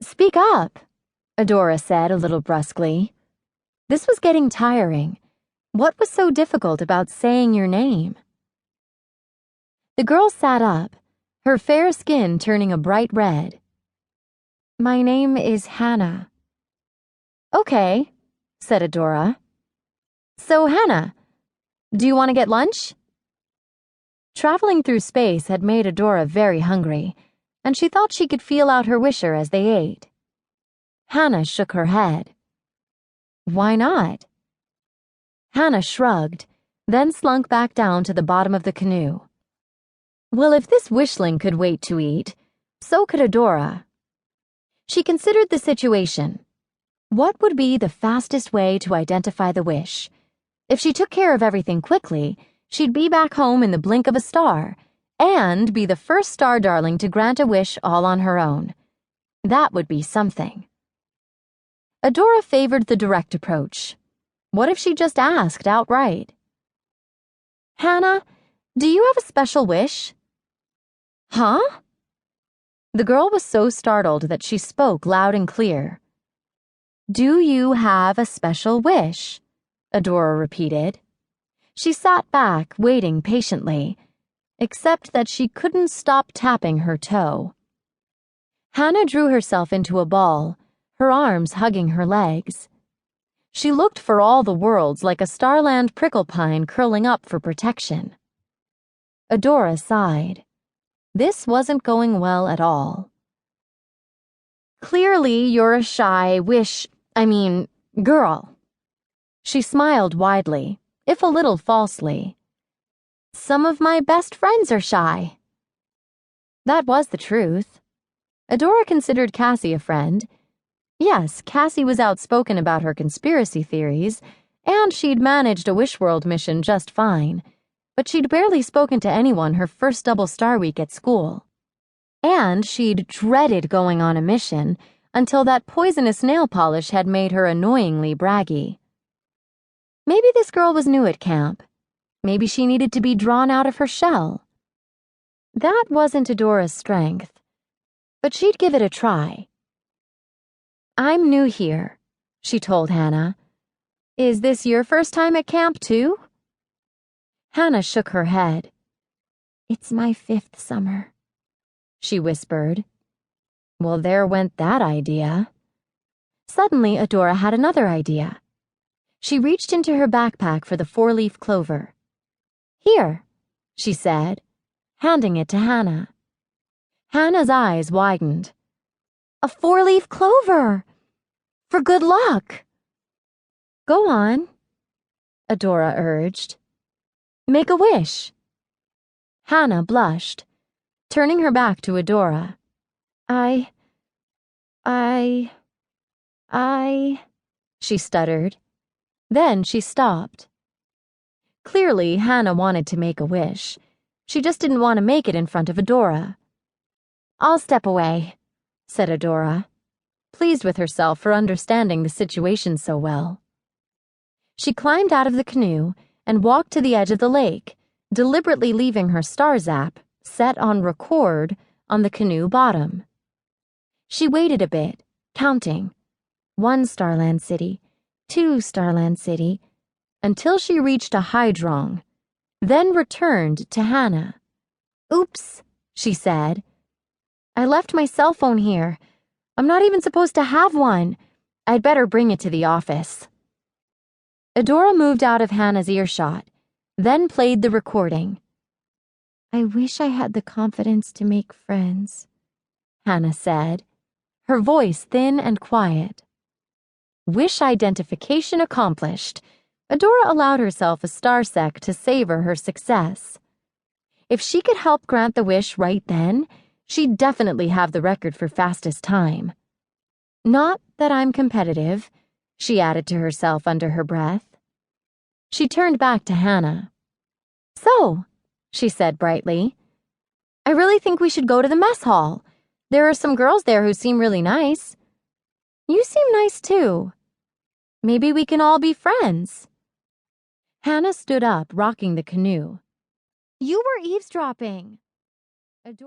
"Speak up," Adora said a little brusquely. This was getting tiring. What was so difficult about saying your name? The girl sat up, her fair skin turning a bright red. "My name is Hannah." "Okay," said Adora. "So, Hannah, do you want to get lunch?" Traveling through space had made Adora very hungry, and she thought she could feel out her wisher as they ate. Hannah shook her head. "Why not?" Hannah shrugged, then slunk back down to the bottom of the canoe. Well, if this wishling could wait to eat, so could Adora. She considered the situation. What would be the fastest way to identify the wish? If she took care of everything quickly, she'd be back home in the blink of a star, and be the first star darling to grant a wish all on her own. That would be something. Adora favored the direct approach. What if she just asked outright? "Hannah, do you have a special wish?" "Huh?" The girl was so startled that she spoke loud and clear. "Do you have a special wish?" Adora repeated. She sat back, waiting patiently, except that she couldn't stop tapping her toe. Hannah drew herself into a ball, her arms hugging her legs. She looked for all the worlds like a Starland prickle pine curling up for protection. Adora sighed. This wasn't going well at all. "Clearly you're a shy girl." She smiled widely, if a little falsely. "Some of my best friends are shy." That was the truth. Adora considered Cassie a friend. Yes, Cassie was outspoken about her conspiracy theories, and she'd managed a Wishworld mission just fine, but she'd barely spoken to anyone her first double star week at school. And she'd dreaded going on a mission until that poisonous nail polish had made her annoyingly braggy. Maybe this girl was new at camp. Maybe she needed to be drawn out of her shell. That wasn't Adora's strength, but she'd give it a try. "I'm new here," she told Hannah. "Is this your first time at camp, too?" Hannah shook her head. "It's my 5th summer," she whispered. Well, there went that idea. Suddenly, Adora had another idea. She reached into her backpack for the 4-leaf clover. "Here," she said, handing it to Hannah. Hannah's eyes widened. "A 4-leaf clover! For good luck!" "Go on," Adora urged. "Make a wish." Hannah blushed, turning her back to Adora. I, she stuttered. Then she stopped. Clearly, Hannah wanted to make a wish. She just didn't want to make it in front of Adora. "I'll step away," said Adora, pleased with herself for understanding the situation so well. She climbed out of the canoe and walked to the edge of the lake, deliberately leaving her star zap, set on record, on the canoe bottom. She waited a bit, counting. 1 Starland City, 2 Starland City, until she reached a hydrong, then returned to Hannah. "Oops," she said. "I left my cell phone here. I'm not even supposed to have one. I'd better bring it to the office." Adora moved out of Hannah's earshot, then played the recording. "I wish I had the confidence to make friends," Hannah said, her voice thin and quiet. Wish identification accomplished. Adora allowed herself a star sec to savor her success. If she could help grant the wish right then, she'd definitely have the record for fastest time. "Not that I'm competitive," she added to herself under her breath. She turned back to Hannah. "So," she said brightly, "I really think we should go to the mess hall. There are some girls there who seem really nice. You seem nice, too. Maybe we can all be friends." Hannah stood up, rocking the canoe. "You were eavesdropping." Adora